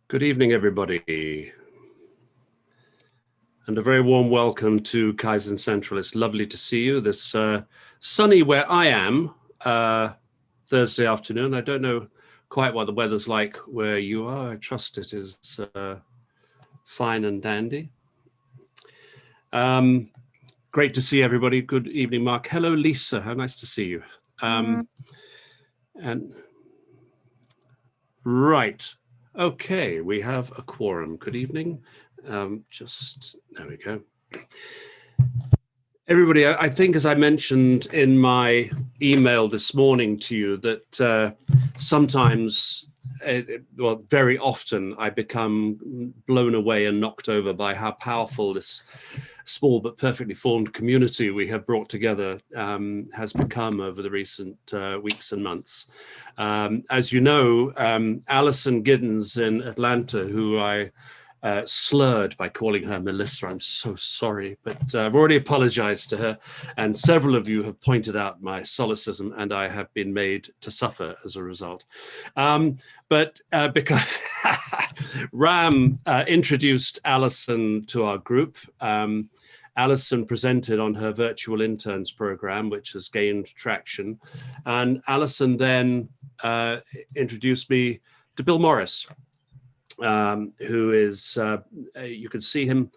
Good evening, everybody, and a very warm welcome to Kaizen Central. It's lovely to see you this sunny where I am Thursday afternoon. I don't know quite what the weather's like where you are. I trust it is fine and dandy. Great to see everybody. Good evening, Mark. Hello, Lisa. How nice to see you. And right. Okay, we have a quorum. Good evening. There we go. Everybody, I think, as I mentioned in my email this morning to you, that sometimes, well, very often, I become blown away and knocked over by how powerful this small but perfectly formed community we have brought together has become over the recent weeks and months. As you know, Alison Giddens in Atlanta, who I slurred by calling her Melissa. I'm so sorry, but I've already apologized to her, and several of you have pointed out my solecism, and I have been made to suffer as a result. But because Ram introduced Alison to our group, Alison presented on her virtual interns program, which has gained traction, and Alison then introduced me to Bill Morris, who is, you can see him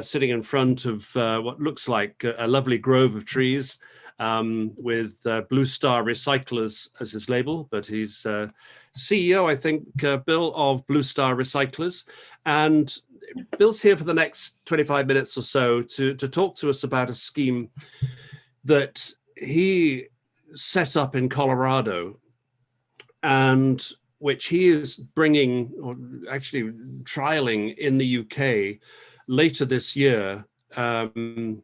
sitting in front of what looks like a lovely grove of trees with Blue Star Recyclers as his label, but he's CEO, I think, Bill, of Blue Star Recyclers. And Bill's here for the next 25 minutes or so to talk to us about a scheme that he set up in Colorado, and which he is bringing, or actually trialing in the UK later this year with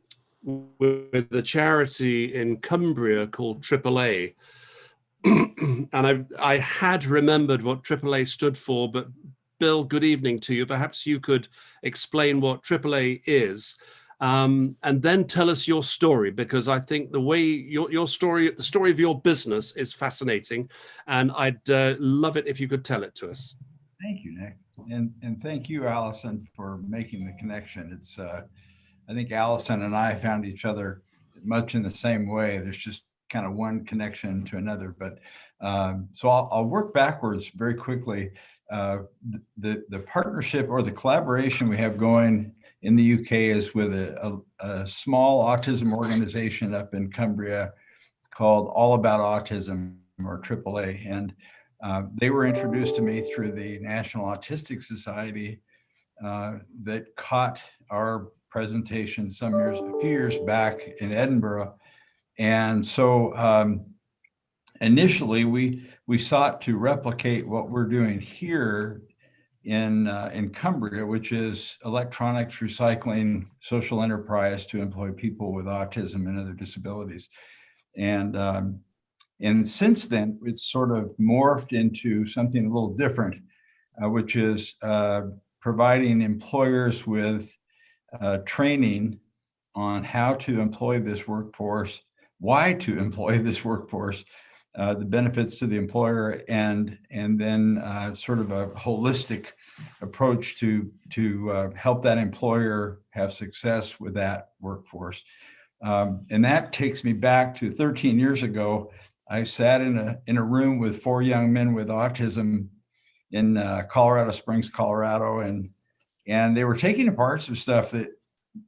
a charity in Cumbria called AAA. And I had remembered what AAA stood for, but Bill, good evening to you. Perhaps you could explain what AAA is, and then tell us your story, because I think the way your story, the story of your business, is fascinating, and I'd love it if you could tell it to us. Thank you, Nick, and thank you, Alison, for making the connection. It's I think Alison and I found each other much in the same way. There's just kind of one connection to another, but so I'll work backwards very quickly. The partnership or the collaboration we have going in the UK is with a small autism organization up in Cumbria called All About Autism, or AAA. And they were introduced to me through the National Autistic Society that caught our presentation a few years back in Edinburgh. And so initially we sought to replicate what we're doing here in Cumbria, which is electronics recycling social enterprise to employ people with autism and other disabilities. And since then, it's sort of morphed into something a little different, which is providing employers with training on how to employ this workforce, why to employ this workforce, the benefits to the employer, and then sort of a holistic approach to help that employer have success with that workforce. And that takes me back to 13 years ago. I sat in a room with 4 young men with autism in Colorado Springs, Colorado, and they were taking apart some stuff that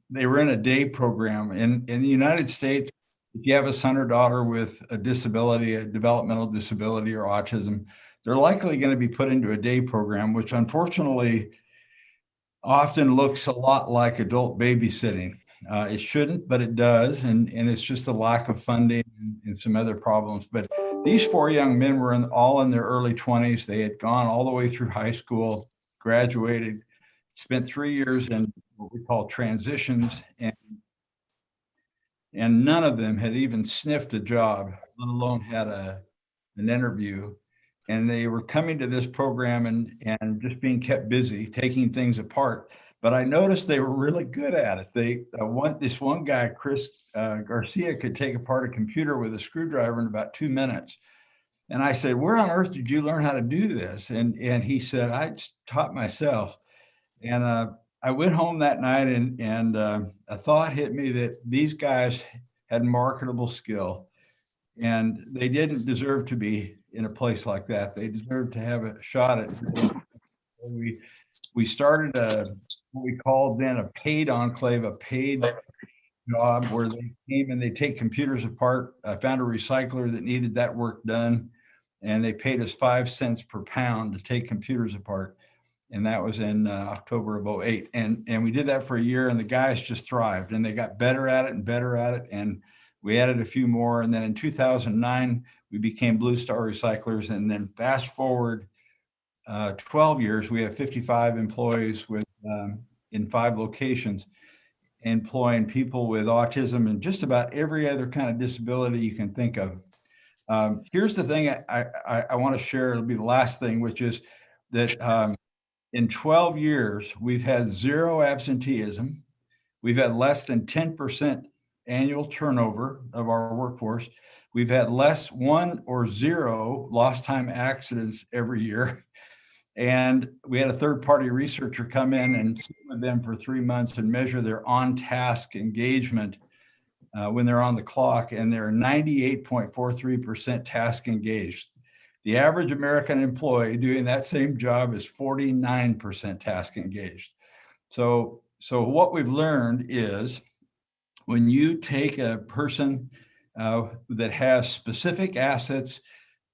they were in a day program. In the United States, if you have a son or daughter with a disability, a developmental disability or autism, they're likely going to be put into a day program, which unfortunately often looks a lot like adult babysitting. It shouldn't, but it does. And it's just a lack of funding and some other problems. But these 4 young men were all in their early 20s. They had gone all the way through high school, graduated, spent 3 years in what we call transitions, and none of them had even sniffed a job, let alone had an interview. And they were coming to this program and just being kept busy, taking things apart. But I noticed they were really good at it. This one guy, Chris Garcia, could take apart a computer with a screwdriver in about 2 minutes. And I said, where on earth did you learn how to do this? And he said, I just taught myself. And I went home that night, and a thought hit me that these guys had marketable skill, and they didn't deserve to be in a place like that. They deserved to have a shot at it. We started what we called then a paid enclave, a paid job where they came and they take computers apart. I found a recycler that needed that work done, and they paid us 5 cents per pound to take computers apart. And that was in October of '08. And we did that for a year, and the guys just thrived, and they got better at it and better at it. And we added a few more. And then in 2009, we became Blue Star Recyclers. And then fast forward 12 years, we have 55 employees with in 5 locations, employing people with autism and just about every other kind of disability you can think of. Here's the thing I want to share. It'll be the last thing, which is that in 12 years, we've had 0 absenteeism. We've had less than 10% annual turnover of our workforce. We've had less 1 or 0 lost time accidents every year. And we had a third-party researcher come in and sit with them for 3 months and measure their on-task engagement when they're on the clock, and they're 98.43% task engaged. The average American employee doing that same job is 49% task engaged. So what we've learned is when you take a person that has specific assets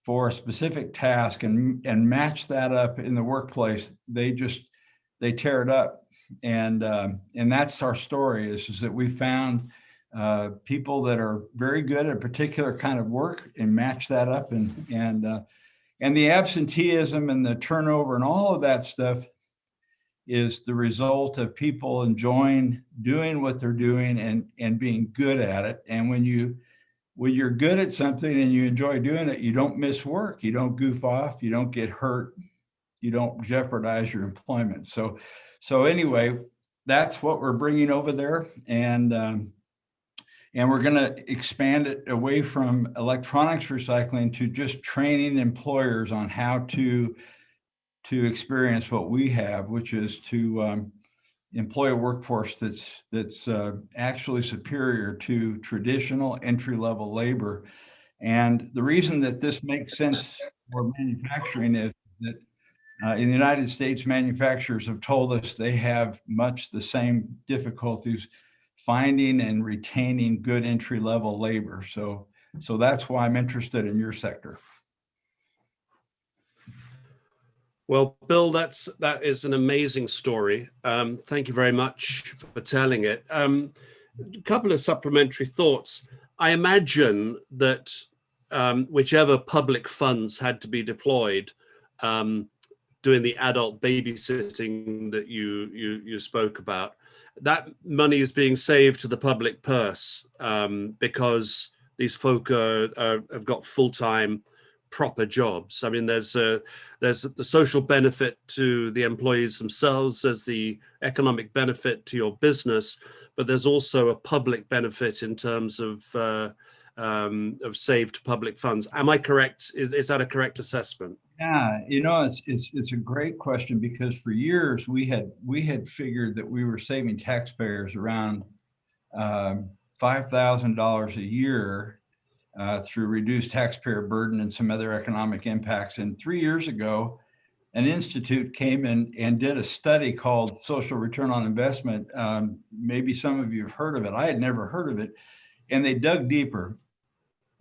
for a specific task and match that up in the workplace, they tear it up. And that's our story is that we found people that are very good at a particular kind of work and match that up, and the absenteeism and the turnover and all of that stuff is the result of people enjoying doing what they're doing and being good at it. And when you're good at something and you enjoy doing it, you don't miss work, you don't goof off, you don't get hurt, you don't jeopardize your employment. So anyway, that's what we're bringing over there. And we're going to expand it away from electronics recycling to just training employers on how to experience what we have, which is to employ a workforce that's actually superior to traditional entry-level labor. And the reason that this makes sense for manufacturing is that in the United States, manufacturers have told us they have much the same difficulties finding and retaining good entry-level labor. So that's why I'm interested in your sector. Well, Bill, that is an amazing story. Thank you very much for telling it. A couple of supplementary thoughts. I imagine that whichever public funds had to be deployed doing the adult babysitting that you spoke about, that money is being saved to the public purse because these folk have got full-time proper jobs. I mean, there's the social benefit to the employees themselves, there's the economic benefit to your business, but there's also a public benefit in terms of saved public funds. Am I correct? Is that a correct assessment? Yeah, it's a great question, because for years we had figured that we were saving taxpayers around $5,000 a year through reduced taxpayer burden and some other economic impacts. And 3 years ago, an institute came in and did a study called Social Return on Investment. Maybe some of you have heard of it. I had never heard of it. And they dug deeper.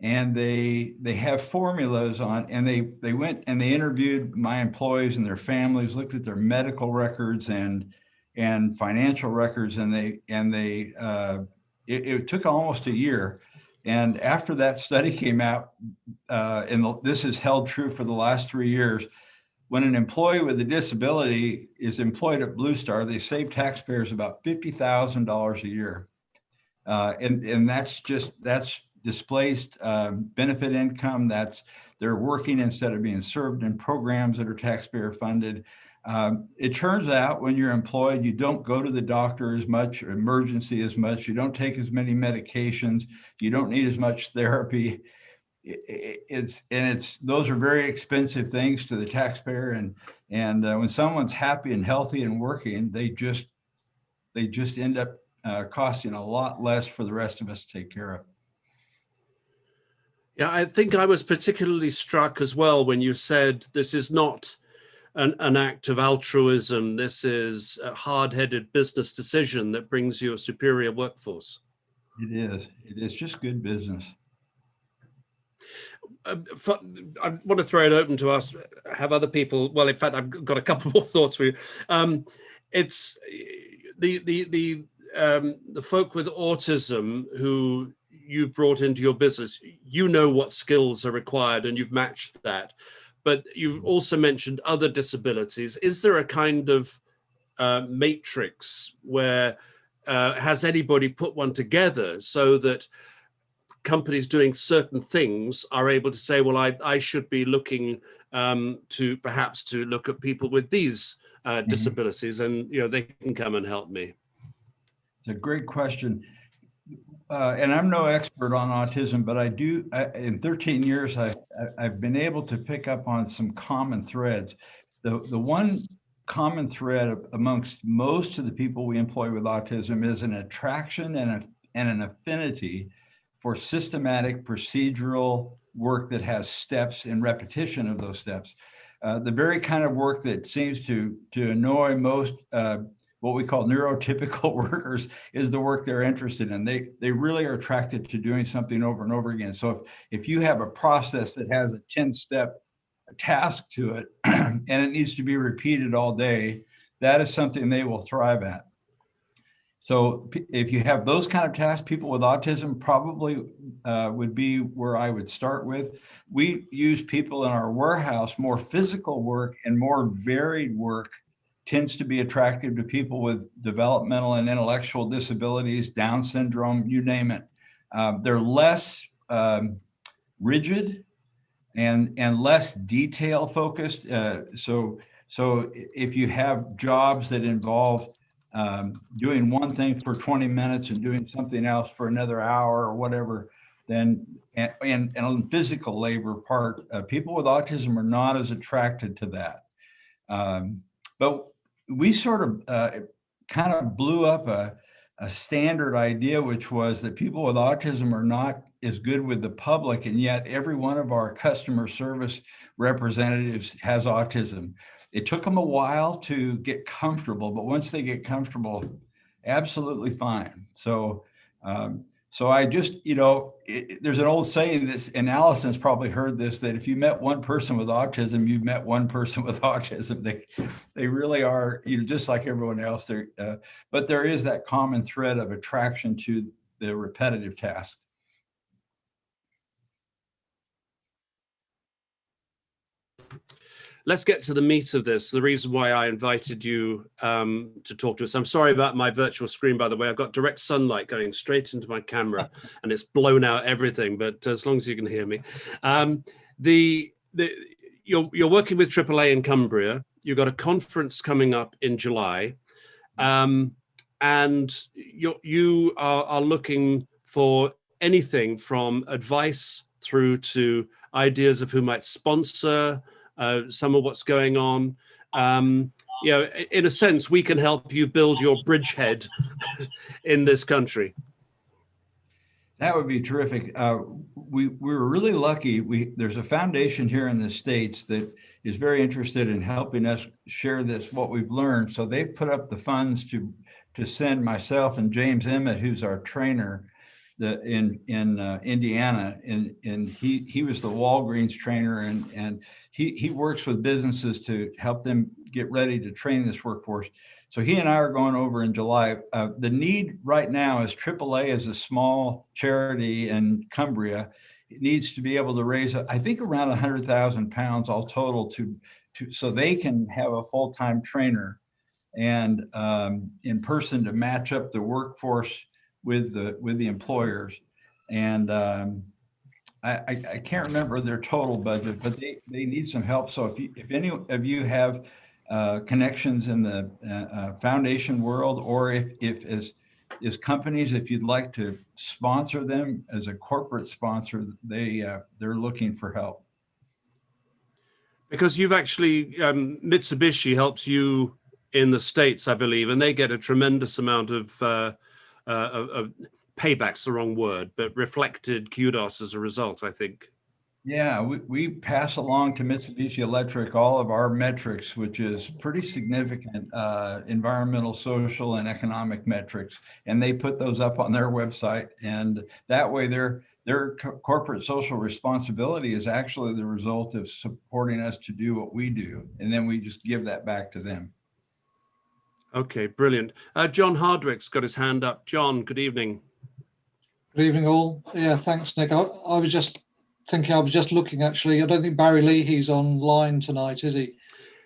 And they have formulas on, and they went and they interviewed my employees and their families, looked at their medical records and financial records, and it took almost a year. And after that study came out, and this has held true for the last 3 years, when an employee with a disability is employed at Blue Star, they save taxpayers about $50,000 a year, and that's displaced benefit income. They're working instead of being served in programs that are taxpayer funded. It turns out when you're employed, you don't go to the doctor as much, or emergency as much. You don't take as many medications. You don't need as much therapy. it's those are very expensive things to the taxpayer, and when someone's happy and healthy and working, they just end up costing a lot less for the rest of us to take care of. Yeah, I think I was particularly struck as well when you said this is not an act of altruism. This is a hard-headed business decision that brings you a superior workforce. It is. It is just good business. I want to throw it open to us, have other people. Well, in fact, I've got a couple more thoughts for you. It's the folk with autism who you've brought into your business. You know what skills are required, and you've matched that. But you've also mentioned other disabilities. Is there a kind of matrix where has anybody put one together so that companies doing certain things are able to say, well, I should be looking to perhaps to look at people with these disabilities, and they can come and help me? It's a great question. And I'm no expert on autism, but in 13 years, I've been able to pick up on some common threads. The one common thread amongst most of the people we employ with autism is an attraction and an affinity for systematic procedural work that has steps and repetition of those steps. The very kind of work that seems to annoy most what we call neurotypical workers is the work they're interested in. They really are attracted to doing something over and over again. So if you have a process that has a 10-step task to it and it needs to be repeated all day, that is something they will thrive at. So if you have those kind of tasks, people with autism probably would be where I would start with. We use people in our warehouse. More physical work and more varied work tends to be attractive to people with developmental and intellectual disabilities, Down syndrome, you name it. They're less rigid and less detail focused. So if you have jobs that involve doing one thing for 20 minutes and doing something else for another hour or whatever, then and on physical labor part, people with autism are not as attracted to that. But we sort of kind of blew up a standard idea, which was that people with autism are not as good with the public, and yet every one of our customer service representatives has autism. It took them a while to get comfortable, but once they get comfortable, absolutely fine. So I just, there's an old saying that, and Allison's probably heard this, that if you met one person with autism, you've met one person with autism. They really are, just like everyone else. But there is that common thread of attraction to the repetitive task. Let's get to the meat of this. The reason why I invited you to talk to us. I'm sorry about my virtual screen, by the way. I've got direct sunlight going straight into my camera and it's blown out everything, but as long as you can hear me. You're working with AAA in Cumbria. You've got a conference coming up in July. And you are looking for anything from advice through to ideas of who might sponsor some of what's going on. In a sense, we can help you build your bridgehead in this country. That would be terrific. We were really lucky. There's a foundation here in the States that is very interested in helping us share what we've learned. So they've put up the funds to send myself and James Emmett, who's our trainer, in Indiana, and he was the Walgreens trainer, and he works with businesses to help them get ready to train this workforce. So he and I are going over in July. The need right now is AAA is a small charity in Cumbria. It needs to be able to raise, I think, around 100,000 pounds all total so they can have a full-time trainer and in person to match up the workforce with the employers. And I can't remember their total budget, but they need some help. So if any of you have connections in the foundation world, or if as is companies, if you'd like to sponsor them as a corporate sponsor, they're looking for help. Because you've actually, Mitsubishi helps you in the States, I believe, and they get a tremendous amount of payback's the wrong word, but reflected kudos as a result, I think. Yeah, we pass along to Mitsubishi Electric all of our metrics, which is pretty significant environmental, social, and economic metrics. And they put those up on their website. And that way their corporate social responsibility is actually the result of supporting us to do what we do. And then we just give that back to them. Okay, brilliant. John Hardwick's got his hand up. John, good evening. Good evening, all. Yeah, thanks, Nick. I was just thinking, I was just looking, actually. I don't think Barry Leahy's online tonight, is he?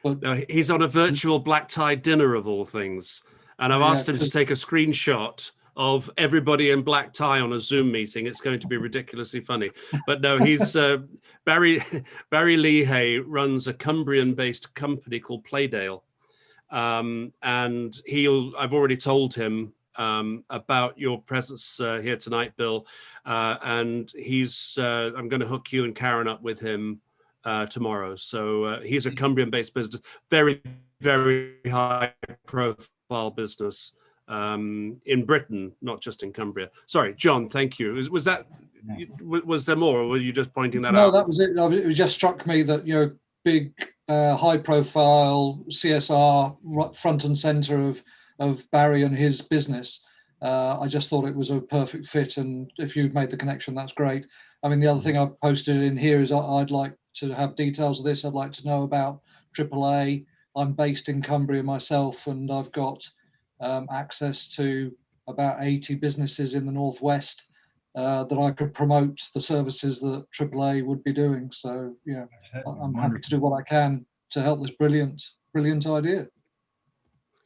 But no, he's on a virtual black tie dinner of all things. And I've asked him to take a screenshot of everybody in black tie on a Zoom meeting. It's going to be ridiculously funny. But no, he's Barry Leahy runs a Cumbrian-based company called Playdale. And I've already told him about your presence here tonight, Bill, and I'm going to hook you and Karen up with him tomorrow. So he's a Cumbrian-based business, very, very high-profile business in Britain, not just in Cumbria. Sorry, John, thank you. Was there more, or were you just pointing that out? No, that was it. It just struck me that, big, high-profile CSR front and center of Barry and his business. I just thought it was a perfect fit, and if you've made the connection, that's great. I mean, the other thing I've posted in here is I'd like to have details of this. I'd like to know about AAA. I'm based in Cumbria myself, and I've got access to about 80 businesses in the Northwest that I could promote the services that AAA would be doing. So, yeah, I'm happy to do what I can to help this brilliant idea.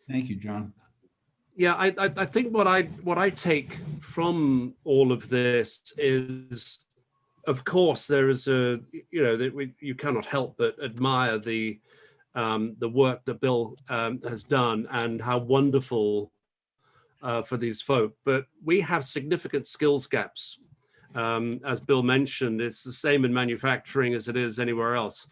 Thank you, John. Yeah, I think what I take from all of this is, of course, there is you cannot help but admire the work that Bill has done and how wonderful for these folk. But we have significant skills gaps. As Bill mentioned, it's the same in manufacturing as it is anywhere else.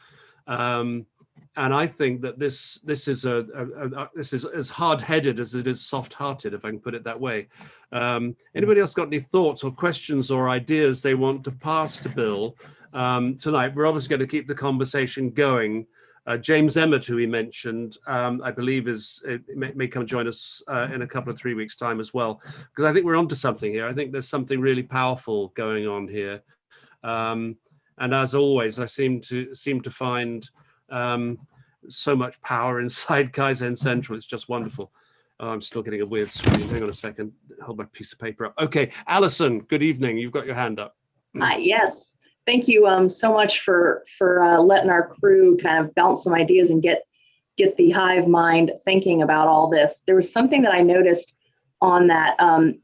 And I think that this is as hard-headed as it is soft-hearted, if I can put it that way. Anybody else got any thoughts or questions or ideas they want to pass to Bill tonight? We're obviously going to keep the conversation going. James Emmett, who he mentioned, I believe may come join us in a couple of 3 weeks' time as well, because I think we're onto something here. I think there's something really powerful going on here. And as always, I seem to find so much power inside Kaizen Central. It's just wonderful. Oh, I'm still getting a weird screen. Hang on a second. Hold my piece of paper up. Okay, Alison, good evening. You've got your hand up. Hi, yes. Thank you so much for letting our crew kind of bounce some ideas and get the hive mind thinking about all this. There was something that I noticed on that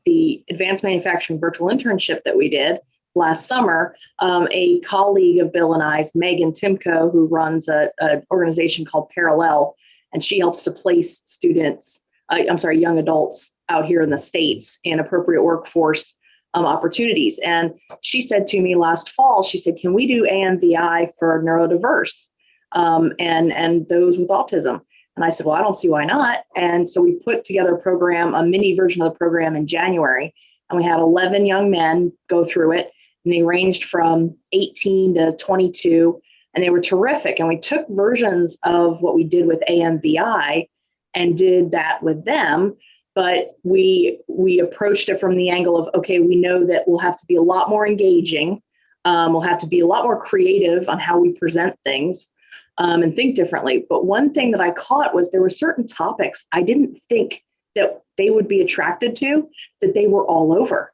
the advanced manufacturing virtual internship that we did last summer. A colleague of Bill and I's, Megan Timko, who runs an organization called Parallel, and she helps to place young adults out here in the States in appropriate workforce opportunities. And she said to me last fall, she said, can we do AMVI for neurodiverse and those with autism? And I said, well, I don't see why not. And so we put together a mini version of the program in January, and we had 11 young men go through it, and they ranged from 18 to 22, and they were terrific. And we took versions of what we did with AMVI and did that with them. But we approached it from the angle of, okay, we know that we'll have to be a lot more engaging. We'll have to be a lot more creative on how we present things and think differently. But one thing that I caught was there were certain topics I didn't think that they would be attracted to, that they were all over.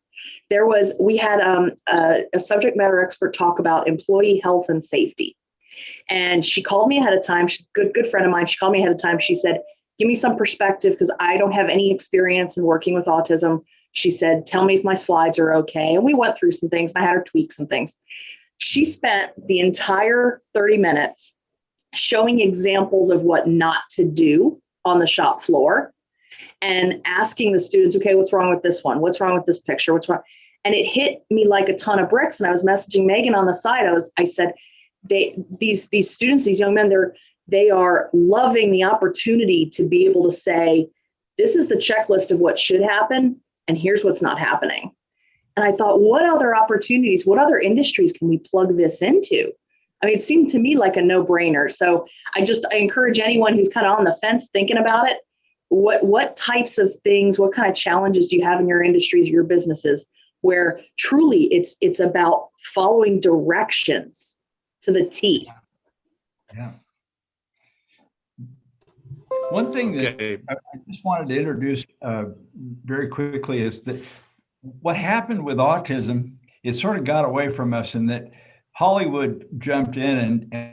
We had a subject matter expert talk about employee health and safety. And she called me ahead of time. She's a good friend of mine. She called me ahead of time. She said, give me some perspective because I don't have any experience in working with autism. She said, tell me if my slides are okay. And we went through some things and I had her tweak some things. She spent the entire 30 minutes showing examples of what not to do on the shop floor and asking the students, okay, what's wrong with this one? What's wrong with this picture? What's wrong? And it hit me like a ton of bricks. And I was messaging Megan on the side. I said, these students, these young men, they are loving the opportunity to be able to say, this is the checklist of what should happen, and here's what's not happening. And I thought, what other opportunities, what other industries can we plug this into? I mean, it seemed to me like a no-brainer. So I encourage anyone who's kind of on the fence thinking about it, what types of things, what kind of challenges do you have in your industries, your businesses, where truly it's about following directions to the T. Yeah. One thing that I just wanted to introduce very quickly is that what happened with autism, it sort of got away from us in that Hollywood jumped in and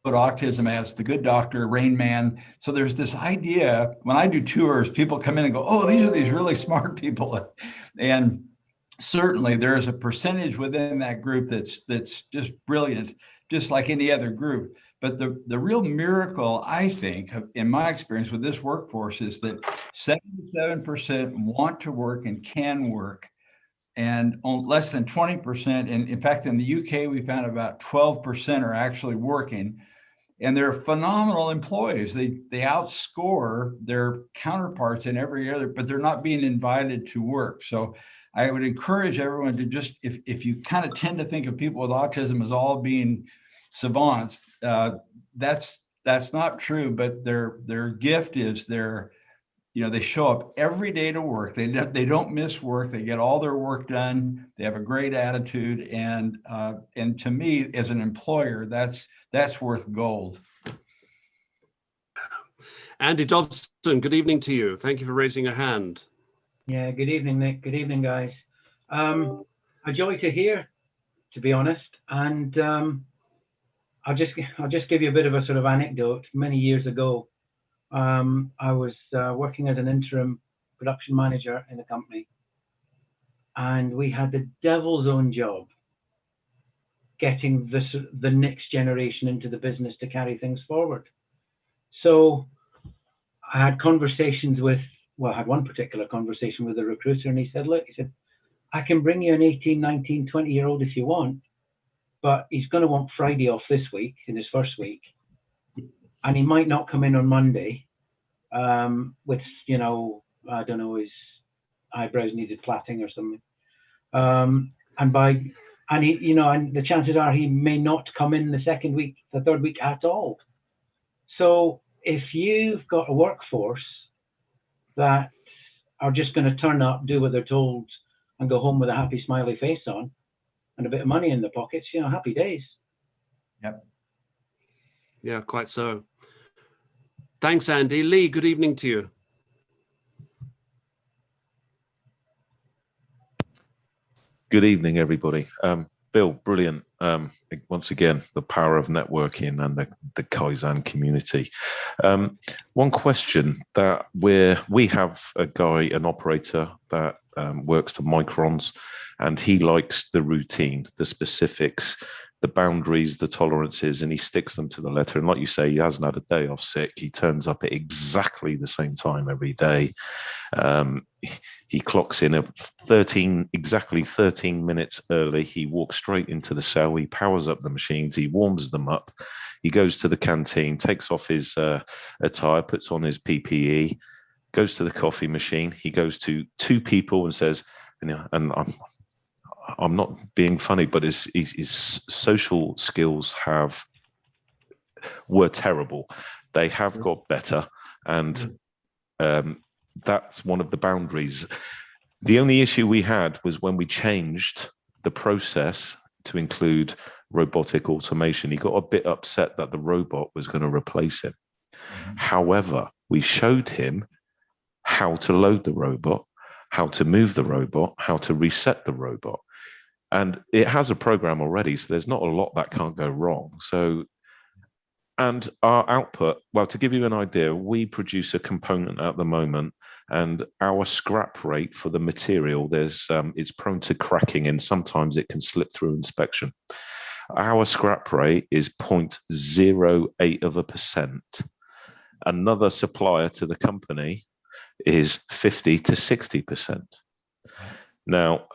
put autism as the good doctor, Rain Man. So there's this idea, when I do tours, people come in and go, oh, these are these really smart people. And certainly there is a percentage within that group that's just brilliant, just like any other group. But the real miracle, I think, in my experience with this workforce, is that 77% want to work and can work, and less than 20%. And in fact, in the UK, we found about 12% are actually working, and they're phenomenal employees. They outscore their counterparts in every area, but they're not being invited to work. So I would encourage everyone to just, if you kind of tend to think of people with autism as all being savants, that's not true. But their gift is they show up every day to work. They don't miss work. They get all their work done. They have a great attitude, and to me, as an employer, that's worth gold. Andy Dobson, good evening to you. Thank you for raising a hand. Yeah, good evening, Nick. Good evening, guys. A joy to hear, to be honest. And I'll just give you a bit of a sort of anecdote. Many years ago, I was working as an interim production manager in a company, and we had the devil's own job getting the next generation into the business to carry things forward. So I had conversations I had one particular conversation with a recruiter, and he said, I can bring you an 18, 19, 20-year-old if you want, but he's going to want Friday off this week in his first week, and he might not come in on Monday with, I don't know, his eyebrows needed plaiting or something. And the chances are he may not come in the second week, the third week at all. So if you've got a workforce that are just going to turn up, do what they're told, and go home with a happy, smiley face on and a bit of money in their pockets, happy days. Yep. Yeah, quite so. Thanks, Andy. Lee, good evening to you. Good evening, everybody. Bill, brilliant. Once again, the power of networking and the Kaizen community. One question that we have a guy, an operator that works to microns, and he likes the routine, the specifics, the boundaries, the tolerances, and he sticks them to the letter. And like you say, he hasn't had a day off sick. He turns up at exactly the same time every day. He clocks in at exactly 13 minutes early. He walks straight into the cell. He powers up the machines. He warms them up. He goes to the canteen, takes off his attire, puts on his PPE, goes to the coffee machine. He goes to two people and says, and I'm not being funny, but his social skills were terrible. They have got better, and that's one of the boundaries. The only issue we had was when we changed the process to include robotic automation. He got a bit upset that the robot was going to replace him. Mm-hmm. However, we showed him how to load the robot, how to move the robot, how to reset the robot. And it has a program already, so there's not a lot that can't go wrong. So, and our output, well, to give you an idea, we produce a component at the moment, and our scrap rate for the material, it's prone to cracking, and sometimes it can slip through inspection. Our scrap rate is 0.08%. Another supplier to the company is 50 to 60%. Now,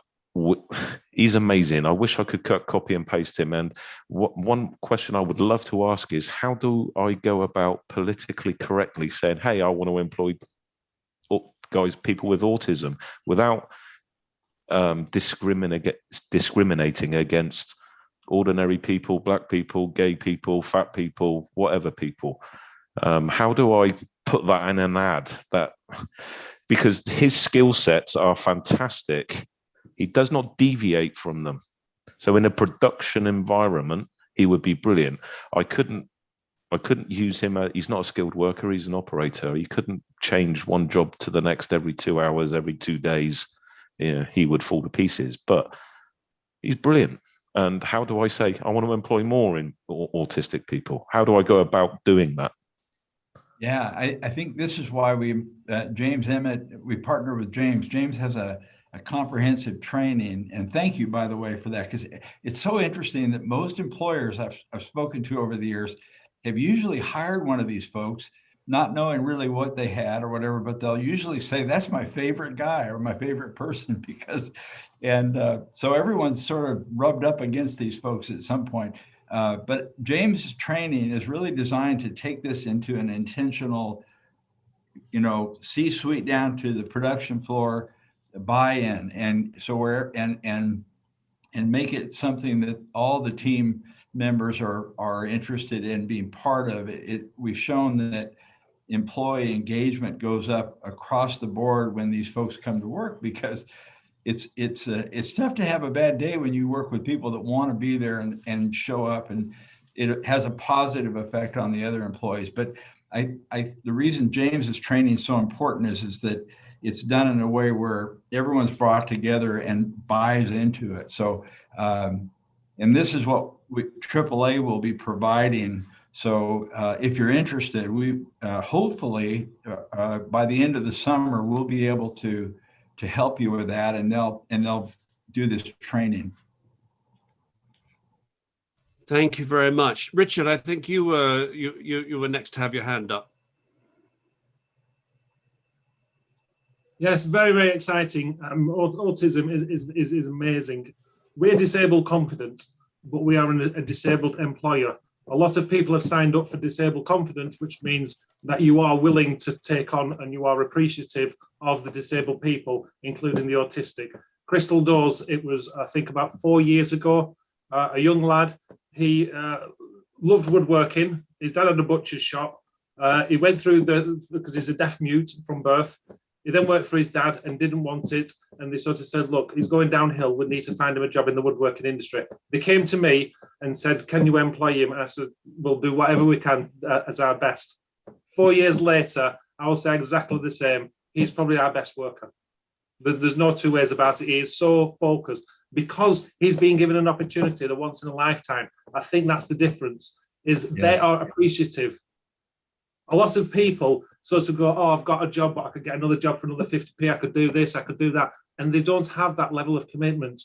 he's amazing. I wish I could copy and paste him. And one question I would love to ask is, how do I go about politically correctly saying, hey, I want to employ people with autism without discriminating against ordinary people, black people, gay people, fat people, whatever people? How do I put that in an ad? Because his skill sets are fantastic, he does not deviate from them. So in a production environment, he would be brilliant. I couldn't use him. He's not a skilled worker. He's an operator. He couldn't change one job to the next every 2 hours, every 2 days. Yeah, he would fall to pieces. But he's brilliant. And how do I say I want to employ more in autistic people? How do I go about doing that? Yeah, I think this is why James Emmett, we partner with James. James has a comprehensive training, and thank you, by the way, for that, because it's so interesting that most employers I've spoken to over the years have usually hired one of these folks, not knowing really what they had or whatever, but they'll usually say, that's my favorite guy or my favorite person, because, so everyone's sort of rubbed up against these folks at some point. But James's training is really designed to take this into an intentional, C-suite down to the production floor buy-in, and so and make it something that all the team members are interested in being part of. We've shown that employee engagement goes up across the board when these folks come to work, because it's tough to have a bad day when you work with people that want to be there and show up, and it has a positive effect on the other employees. But the reason James's training is so important is that it's done in a way where everyone's brought together and buys into it. So, and this is what AAA will be providing. So if you're interested, we hopefully by the end of the summer, we'll be able to help you with that, and they'll do this training. Thank you very much, Richard. I think you were next to have your hand up. Yes, very, very exciting. Autism is amazing. We're disabled confident, but we are a disabled employer. A lot of people have signed up for disabled confident, which means that you are willing to take on and you are appreciative of the disabled people, including the autistic. Crystal does. It was, I think, about 4 years ago, a young lad. He loved woodworking. His dad had a butcher's shop. He went through because he's a deaf mute from birth. He then worked for his dad and didn't want it. And they sort of said, look, he's going downhill. We need to find him a job in the woodworking industry. They came to me and said, can you employ him? And I said, we'll do whatever we can as our best. 4 years later, I will say exactly the same. He's probably our best worker. There's no two ways about it. He is so focused because he's being given an opportunity that once in a lifetime. I think that's the difference, is They are appreciative. A lot of people sort of go, oh, I've got a job, but I could get another job for another 50p. I could do this, I could do that. And they don't have that level of commitment,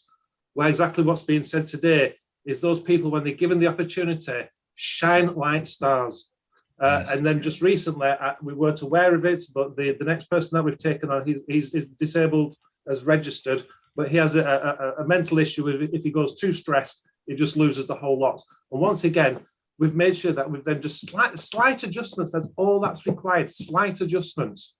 where exactly what's being said today is those people, when they're given the opportunity, shine like stars. And then just recently, we weren't aware of it, but the next person that we've taken on, he's disabled as registered, but he has a mental issue. If he goes too stressed, he just loses the whole lot. And once again, we've made sure that we've then just slight adjustments. That's all that's required, slight adjustments.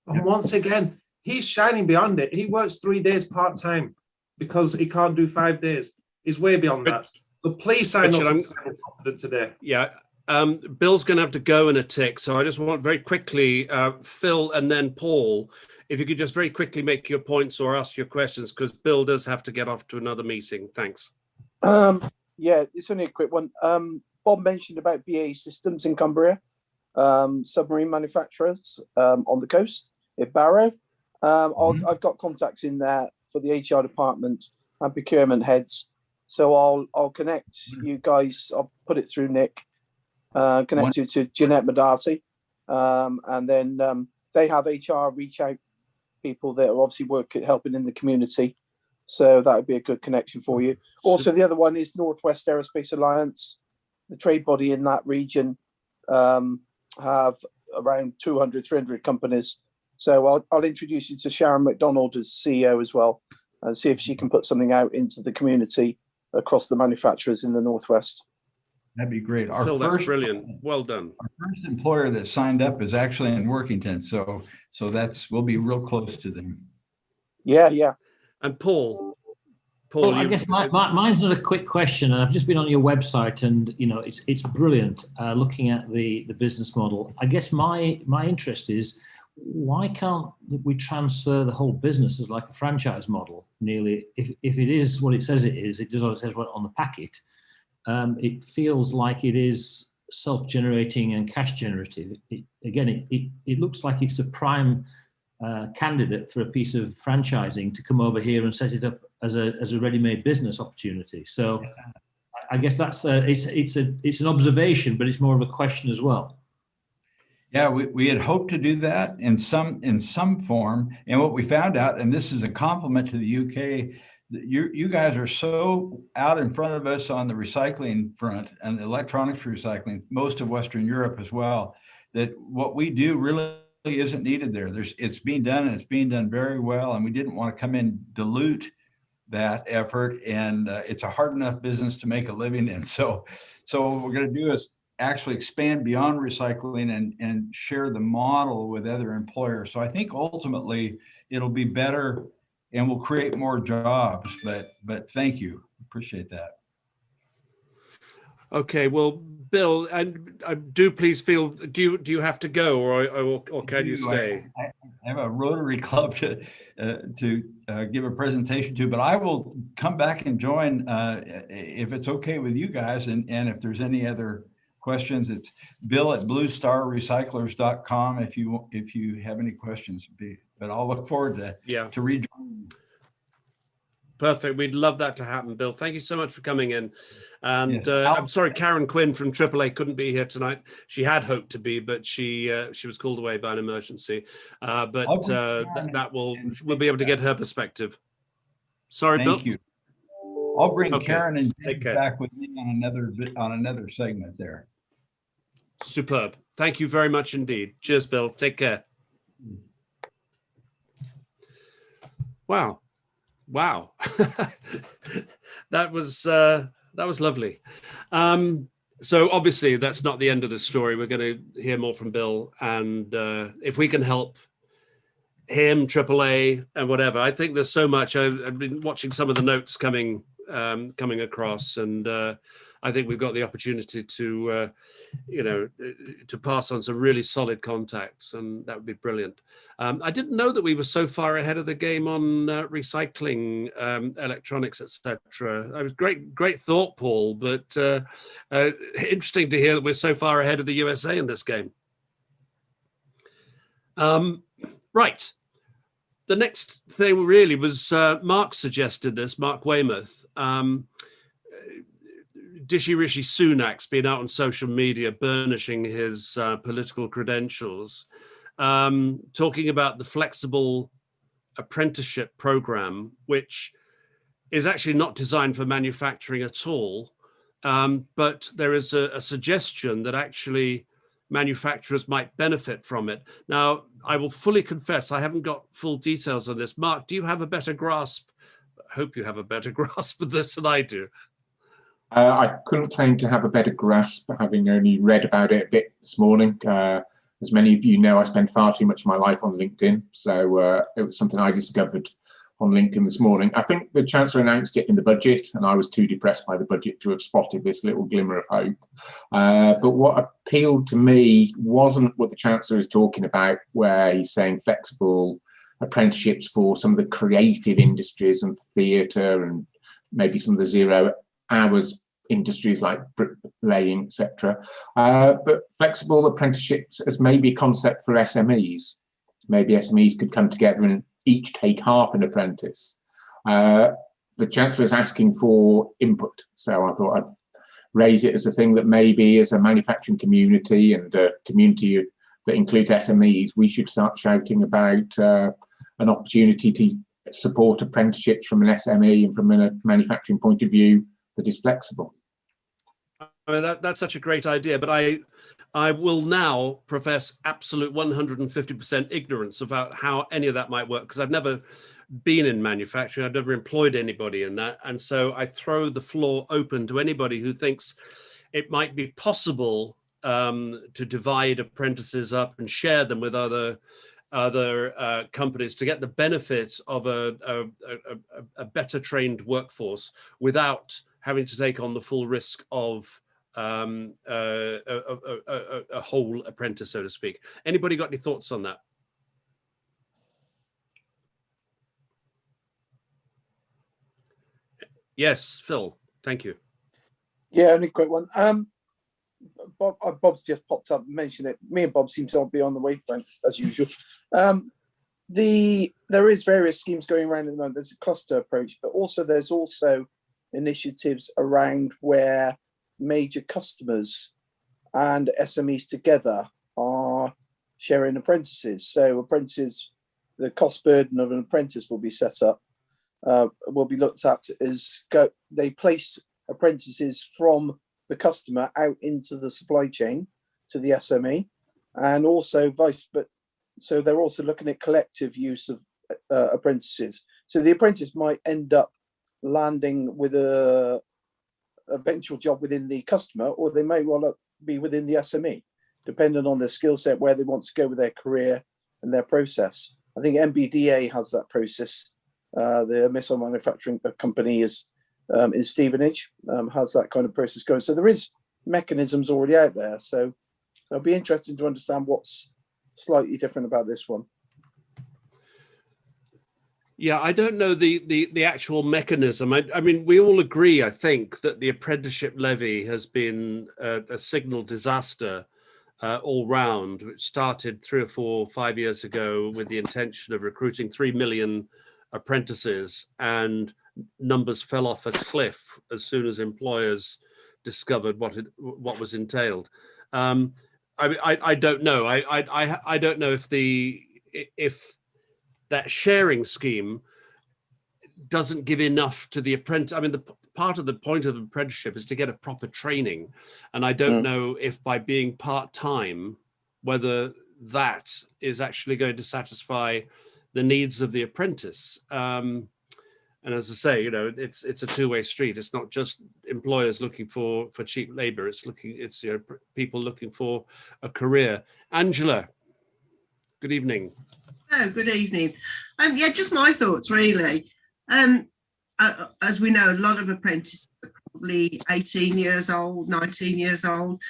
And once again, he's shining beyond it. He works 3 days part-time because he can't do 5 days. He's way beyond that. So please sign up for Confident today. Yeah. Bill's going to have to go in a tick. So I just want very quickly, Phil and then Paul, if you could just very quickly make your points or ask your questions, because Bill does have to get off to another meeting. Thanks. Yeah, it's only a quick one. Bob mentioned about BAE Systems in Cumbria, submarine manufacturers on the coast at Barrow. I've got contacts in there for the HR department and procurement heads. So I'll connect you guys. I'll put it through Nick, connect you to Jeanette Medati, and then they have HR reach out people that are obviously helping in the community. So that would be a good connection for you. Also, the other one is Northwest Aerospace Alliance. The trade body in that region have around 200, 300 companies So I'll introduce you to Sharon McDonald as CEO as well, and see if she can put something out into the community across the manufacturers in the Northwest. That'd be great. Phil, that's brilliant. Well done. Our first employer that signed up is actually in Workington, so we'll be real close to them. Yeah. And Paul, Well, I guess mine's not a quick question, and I've just been on your website, and it's brilliant looking at the business model. I guess my interest is, why can't we transfer the whole business as like a franchise model? Nearly, if it is what it says it is, it does what it says on the packet. It feels like it is self-generating and cash generative. It looks like it's a prime candidate for a piece of franchising to come over here and set it up as a ready-made business opportunity. So I guess that's it's an observation, but it's more of a question as well. Yeah, we had hoped to do that in some form, and what we found out, and this is a compliment to the UK, you guys are so out in front of us on the recycling front and electronics recycling, most of Western Europe as well, that what we do really isn't needed there. It's being done, and it's being done very well, and we didn't want to come in dilute that effort, and it's a hard enough business to make a living in. So what we're going to do is actually expand beyond recycling and share the model with other employers. So I think ultimately it'll be better and will create more jobs, but thank you. Appreciate that. Okay, well, Bill, and do please feel, do you have to go, or can you stay? I have a Rotary Club to give a presentation to, but I will come back and join if it's okay with you guys, and if there's any other questions, it's bill@bluestarrecyclers.com if you have any questions. But I'll look forward to rejoining. Perfect. We'd love that to happen, Bill. Thank you so much for coming in. And Yes. I'm sorry, Karen Quinn from AAA couldn't be here tonight. She had hoped to be, but she was called away by an emergency. But we'll be able to get her perspective. Sorry, Bill. Thank you. I'll bring Okay. Karen and Take James care. back with me on another segment there. Superb. Thank you very much indeed. Cheers, Bill. Take care. Wow. That was lovely. So obviously that's not the end of the story. We're going to hear more from Bill, and if we can help him, AAA, and whatever. I think there's so much. I've been watching some of the notes coming across, and I think we've got the opportunity to pass on some really solid contacts, and that would be brilliant. I didn't know that we were so far ahead of the game on recycling, electronics, etc. It was great thought, Paul, but interesting to hear that we're so far ahead of the USA in this game. Right. The next thing really was Mark suggested this, Mark Weymouth. Rishi Sunak's been out on social media burnishing his political credentials, talking about the flexible apprenticeship program, which is actually not designed for manufacturing at all. But there is a suggestion that actually manufacturers might benefit from it. Now, I will fully confess, I haven't got full details on this. Mark, do you have a better grasp? I hope you have a better grasp of this than I do. I couldn't claim to have a better grasp, having only read about it a bit this morning. As many of you know, I spend far too much of my life on LinkedIn, so it was something I discovered on LinkedIn this morning. I think the Chancellor announced it in the budget, and I was too depressed by the budget to have spotted this little glimmer of hope. But what appealed to me wasn't what the Chancellor is talking about, where he's saying flexible apprenticeships for some of the creative industries and theatre and maybe some of the 0 hours industries like bricklaying, etc. But flexible apprenticeships as maybe a concept for SMEs. Maybe SMEs could come together and each take half an apprentice. The Chancellor is asking for input, so I thought I'd raise it as a thing that maybe as a manufacturing community and a community that includes SMEs, we should start shouting about an opportunity to support apprenticeships from an SME and from a manufacturing point of view that is flexible. I mean, that's such a great idea, but I will now profess absolute 150% ignorance about how any of that might work, because I've never been in manufacturing. I've never employed anybody in that. And so I throw the floor open to anybody who thinks it might be possible to divide apprentices up and share them with other companies to get the benefit of a better trained workforce without having to take on the full risk of a whole apprentice, so to speak. Anybody got any thoughts on that? Yes, Phil, thank you. Yeah, only a quick one. Bob's just popped up and mentioned it. Me and Bob seem to be on the wavelength as usual. There is various schemes going around at the moment. There's a cluster approach, but also there's initiatives around where major customers and SMEs together are sharing apprentices. So apprentices, the cost burden of an apprentice will be set up, will be looked at as they place apprentices from the customer out into the supply chain to the SME, and also so they're also looking at collective use of apprentices. So the apprentice might end up landing with a eventual job within the customer, or they may well be within the SME, depending on their skill set, where they want to go with their career and their process. I think MBDA has that process. The missile manufacturing company is in Stevenage, has that kind of process going. So there is mechanisms already out there. So it'll be interesting to understand what's slightly different about this one. Yeah, I don't know the actual mechanism. I mean, we all agree, I think, that the apprenticeship levy has been a signal disaster all round, which started 3 or 4 or 5 years ago with the intention of recruiting 3 million apprentices, and numbers fell off a cliff as soon as employers discovered what was entailed. I don't know. I don't know if that sharing scheme doesn't give enough to the apprentice. I mean, part of the point of apprenticeship is to get a proper training, and I don't know if by being part-time, whether that is actually going to satisfy the needs of the apprentice. And as I say, you know, it's a two-way street. It's not just employers looking for cheap labor. It's you know, people looking for a career. Angela, good evening. Oh, good evening. Yeah, just my thoughts really. As we know, a lot of apprentices are probably 18 years old, 19 years old.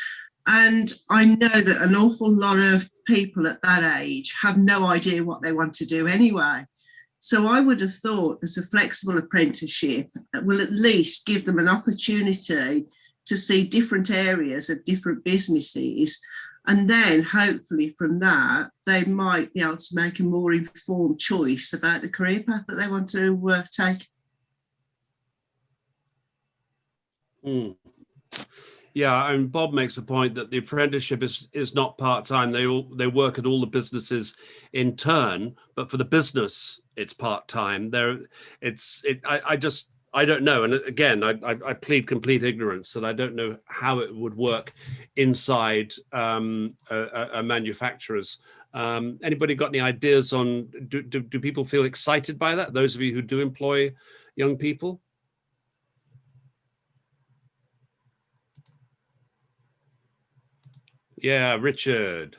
And I know that an awful lot of people at that age have no idea what they want to do anyway. So I would have thought that a flexible apprenticeship will at least give them an opportunity to see different areas of different businesses. And then hopefully from that, they might be able to make a more informed choice about the career path that they want to take. Yeah, and Bob makes a point that the apprenticeship is not part-time. They work at all the businesses in turn, but for the business, it's part-time. I don't know. And again, I plead complete ignorance that I don't know how it would work inside a manufacturer's. Anybody got any ideas on, do people feel excited by that? Those of you who do employ young people? Yeah, Richard.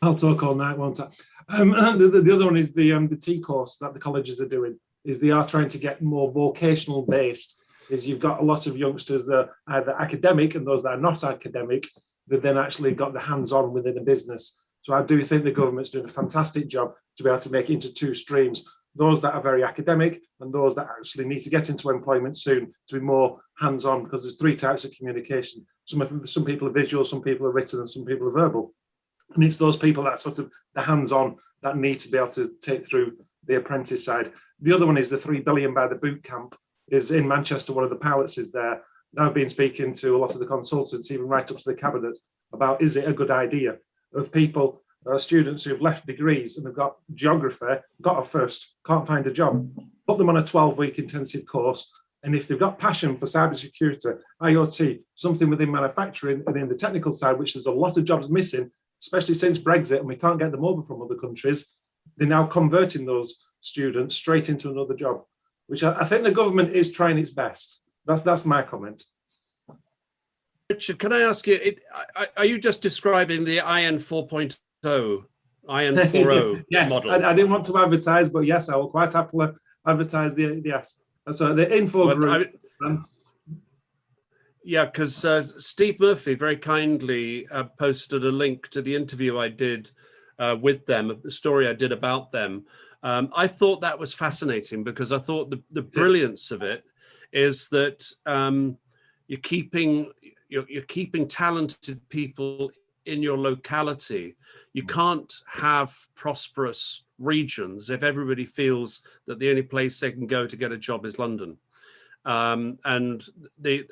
I'll talk all night, won't I? The other one is the T course that the colleges are doing. Is they are trying to get more vocational based. Is you've got a lot of youngsters that are either academic and those that are not academic, that then actually got the hands-on within a business. So I do think the government's doing a fantastic job to be able to make it into 2 streams. Those that are very academic and those that actually need to get into employment soon to be more hands-on, because there's 3 types of communication. Some people are visual, some people are written, and some people are verbal. And it's those people that sort of the hands-on that need to be able to take through the apprentice side. The other one is the 3 billion by the boot camp is in Manchester. One of the pilots is there. Now I've been speaking to a lot of the consultants, even right up to the cabinet, about is it a good idea of people, students who've left degrees and they've got geography, got a first, can't find a job, put them on a 12-week intensive course, And if they've got passion for cybersecurity, IoT, something within manufacturing and in the technical side, which there's a lot of jobs missing, especially since Brexit, and we can't get them over from other countries, they're now converting those students straight into another job, which I think the government is trying its best. That's my comment. Richard, can I ask you, are you just describing the IN 4.0, IN 4.0 yes, model? I didn't want to advertise, but yes, I will quite happily advertise the yes. So the info group. Yeah, because Steve Murphy very kindly posted a link to the interview I did with them, the story I did about them. I thought that was fascinating because I thought the brilliance of it is that you're keeping talented people in your locality. You can't have prosperous regions if everybody feels that the only place they can go to get a job is London. And the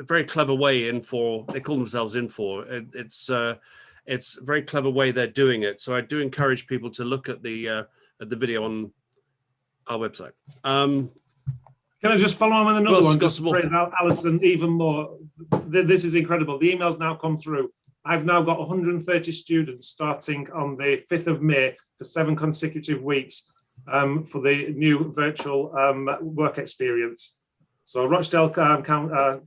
very clever way Infor, they call themselves Infor. It's a very clever way they're doing it. So I do encourage people to look at the video on our website. Can I just follow on with another one? Just to praise Alison even more. This is incredible. The emails now come through. I've now got 130 students starting on the 5th of May for 7 consecutive weeks for the new virtual work experience. So Rochdale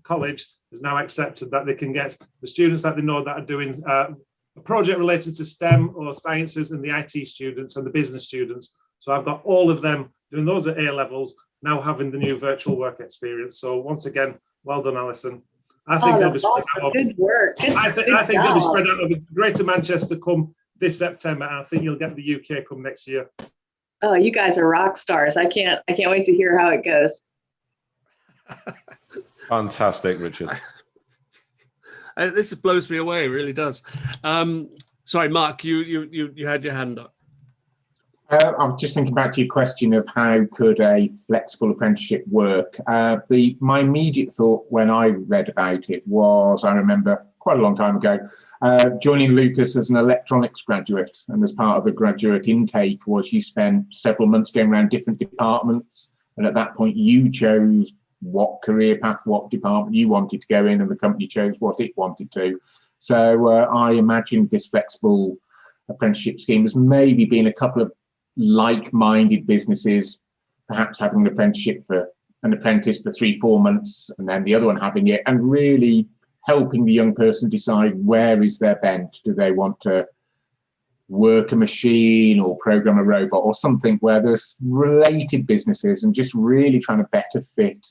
College has now accepted that they can get the students that they know that are doing a project related to STEM or sciences, and the IT students and the business students. So I've got all of them doing those at A levels, now having the new virtual work experience. So once again, well done, Alison. I think it'll be spread out. Good work. I think it'll be spread out over Greater Manchester come this September, and I think you'll get the UK come next year. Oh, you guys are rock stars. I can't wait to hear how it goes. Fantastic, Richard. This blows me away, it really does. Sorry, Mark, you had your hand up. I was just thinking back to your question of how could a flexible apprenticeship work. My immediate thought when I read about it was, I remember quite a long time ago, joining Lucas as an electronics graduate, and as part of the graduate intake was you spent several months going around different departments, and at that point you chose what career path, what department you wanted to go in, and the company chose what it wanted to. So I imagined this flexible apprenticeship scheme as maybe being a couple of like-minded businesses, perhaps having an apprenticeship for an apprentice for 3-4 months, and then the other one having it, and really helping the young person decide where is their bent. Do they want to work a machine or program a robot or something, where there's related businesses, and just really trying to better fit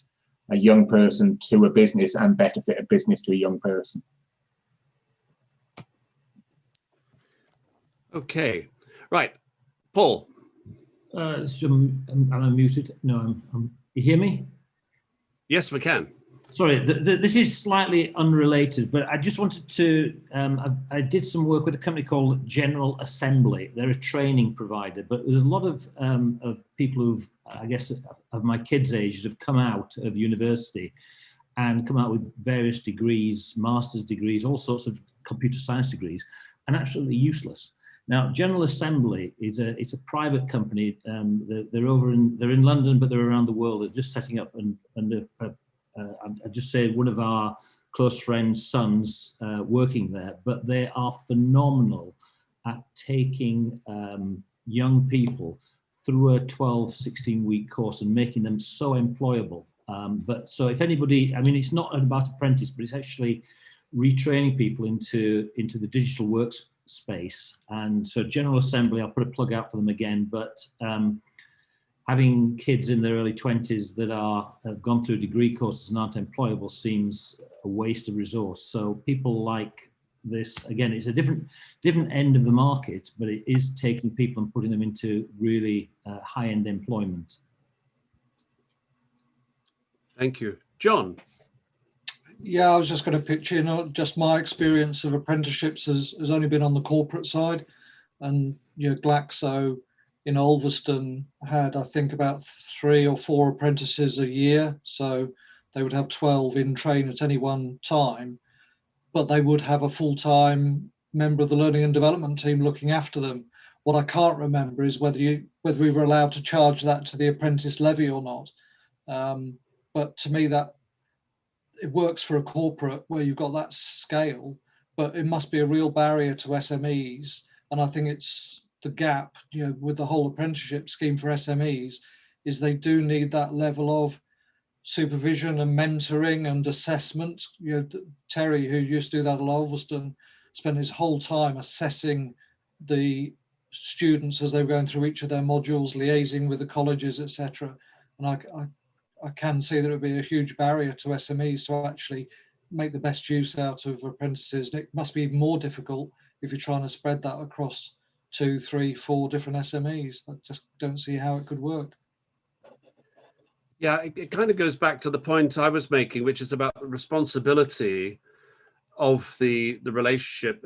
a young person to a business and better fit a business to a young person. Okay, right, Paul. I'm unmuted. No, you hear me? Yes, we can. Sorry, this is slightly unrelated, but I just wanted to, I did some work with a company called General Assembly. They're a training provider, but there's a lot of people who've, I guess, of my kids' age, have come out of university and come out with various degrees, master's degrees, all sorts of computer science degrees, and absolutely useless. Now, General Assembly it's a private company. They're in London, but they're around the world. They're just setting up, and I just say one of our close friends' sons working there, but they are phenomenal at taking young people through a 12-16 week course and making them so employable. So if anybody, I mean, it's not about apprentice, but it's actually retraining people into the digital workspace. And so General Assembly, I'll put a plug out for them again, but having kids in their early 20s that have gone through degree courses and aren't employable seems a waste of resource. So people like this, again, it's a different end of the market, but it is taking people and putting them into really high-end employment. Thank you. John? Yeah, I was just going to pitch in. Just my experience of apprenticeships has only been on the corporate side, and Glaxo in Ulverston had, I think, about 3 or 4 apprentices a year, so they would have 12 in train at any one time, but they would have a full-time member of the learning and development team looking after them. What I can't remember is whether we were allowed to charge that to the apprentice levy or not. But to me, that it works for a corporate where you've got that scale, but it must be a real barrier to SMEs. And I think it's the gap, with the whole apprenticeship scheme for SMEs, is they do need that level of supervision and mentoring and assessment. Terry, who used to do that at Ulverston, spent his whole time assessing the students as they were going through each of their modules, liaising with the colleges, etc. And I can see that it would be a huge barrier to SMEs to actually make the best use out of apprentices. And it must be even more difficult if you're trying to spread that across 2, 3, 4 different SMEs. I just don't see how it could work. Yeah, it kind of goes back to the point I was making, which is about the responsibility of the relationship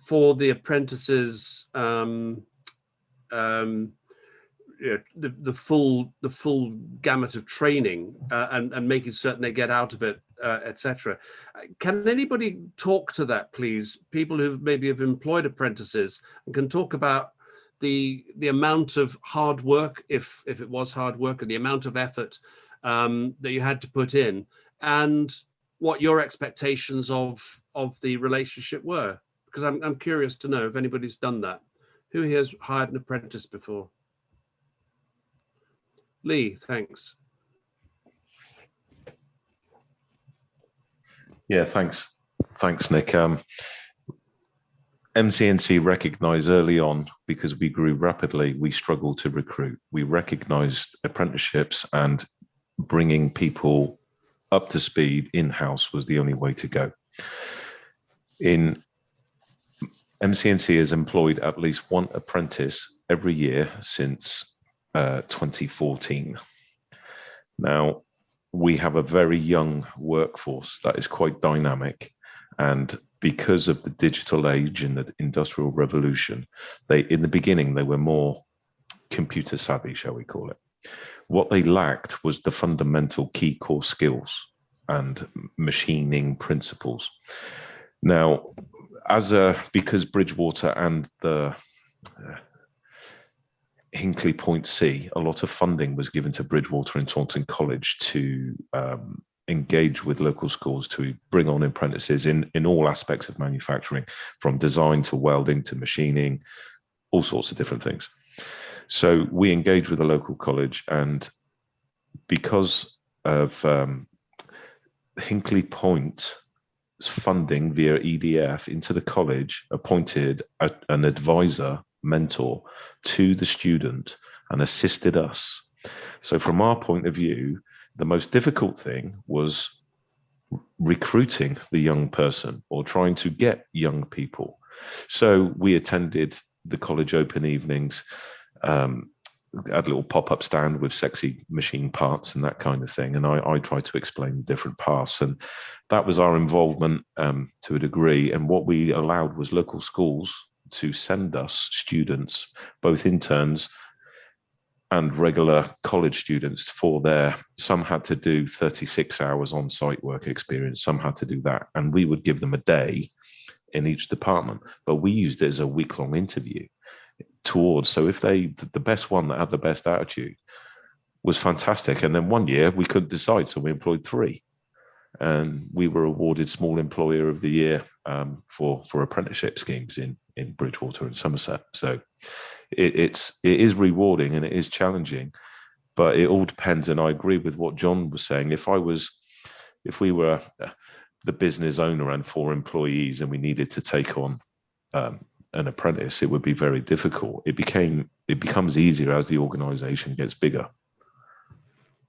for the apprentices, the full gamut of training, and making certain they get out of it, etc. Can anybody talk to that, please? People who maybe have employed apprentices and can talk about the amount of hard work, if it was hard work, and the amount of effort that you had to put in, and what your expectations of the relationship were. Because I'm curious to know if anybody's done that. Who here has hired an apprentice before? Lee, thanks. Yeah, thanks, Nick. MCNC recognised early on, because we grew rapidly, we struggled to recruit. We recognised apprenticeships and bringing people up to speed in-house was the only way to go. MCNC has employed at least one apprentice every year since 2014. Now, we have a very young workforce that is quite dynamic, and because of the digital age and the industrial revolution, in the beginning, they were more computer savvy, shall we call it. What they lacked was the fundamental key core skills and machining principles. Now, because Bridgewater and the Hinkley Point C, a lot of funding was given to Bridgewater and Taunton College to engage with local schools to bring on apprentices in all aspects of manufacturing, from design to welding to machining, all sorts of different things. So we engaged with the local college, and because of Hinkley Point's funding via EDF into the college, appointed an advisor, mentor to the student and assisted us. So from our point of view, the most difficult thing was recruiting the young person or trying to get young people. So we attended the college open evenings, had a little pop-up stand with sexy machine parts and that kind of thing. And I tried to explain the different paths. And that was our involvement to a degree. And what we allowed was local schools to send us students, both interns and regular college students, some had to do 36 hours on-site work experience, some had to do that. And we would give them a day in each department, but we used it as a week-long interview so if the best one that had the best attitude was fantastic. And then one year we couldn't decide, so we employed 3. And we were awarded Small Employer of the Year for apprenticeship schemes in Bridgewater and Somerset. So it is rewarding and it is challenging, but it all depends. And I agree with what John was saying. If we were the business owner and 4 employees and we needed to take on an apprentice, it would be very difficult. It becomes easier as the organization gets bigger.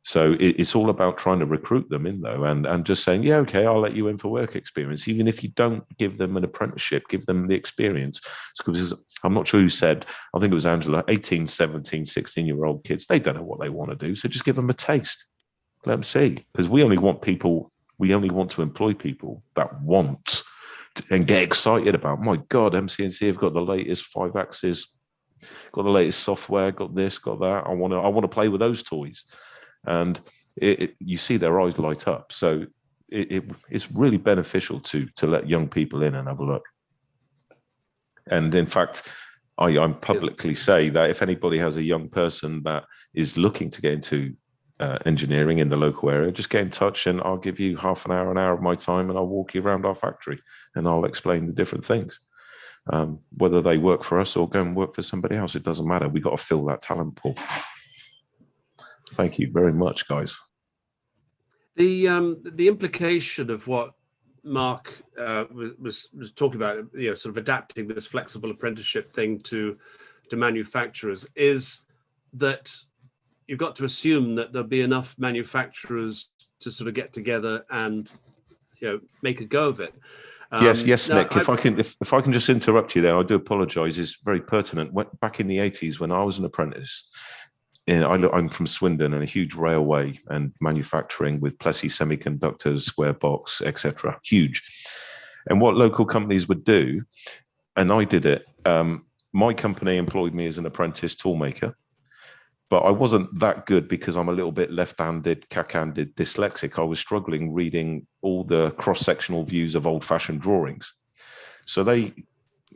So it's all about trying to recruit them in, though, and just saying, yeah, okay, I'll let you in for work experience. Even if you don't give them an apprenticeship, give them the experience. Because I'm not sure who said, I think it was Angela, 18, 17, 16-year-old kids, they don't know what they want to do. So just give them a taste. Let them see. Because we only want to employ people that want and get excited about, my God, MCNC have got the latest 5-axis, got the latest software, got this, got that. I want to play with those toys. And you see their eyes light up. So it's really beneficial to let young people in and have a look. And in fact, I publicly say that if anybody has a young person that is looking to get into engineering in the local area, just get in touch and I'll give you half an hour of my time, and I'll walk you around our factory and I'll explain the different things. Whether they work for us or go and work for somebody else, it doesn't matter. We've got to fill that talent pool. Thank you very much, guys. The implication of what Mark was talking about, sort of adapting this flexible apprenticeship thing to manufacturers, is that you've got to assume that there'll be enough manufacturers to sort of get together and make a go of it. Yes, Nick. If I can just interrupt you there, I do apologise. It's very pertinent. Back in the 80s, when I was an apprentice, I'm from Swindon, and a huge railway and manufacturing with Plessey Semiconductors, Square Box, etc. Huge. And what local companies would do, and I did it. My company employed me as an apprentice toolmaker, but I wasn't that good because I'm a little bit left-handed, cack-handed, dyslexic. I was struggling reading all the cross-sectional views of old-fashioned drawings. So they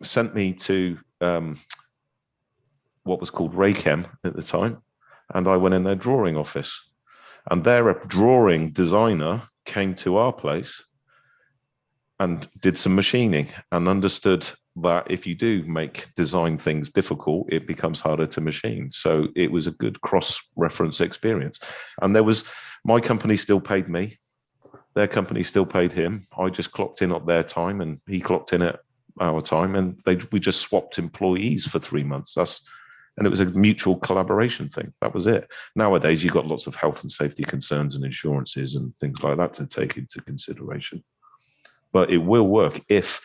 sent me to what was called Raychem at the time, and I went in their drawing office. And their drawing designer came to our place and did some machining and understood that if you do make design things difficult, it becomes harder to machine. So it was a good cross-reference experience. And my company still paid me. Their company still paid him. I just clocked in at their time and he clocked in at our time. And we just swapped employees for 3 months. And it was a mutual collaboration thing. That was it. Nowadays, you've got lots of health and safety concerns and insurances and things like that to take into consideration. But it will work if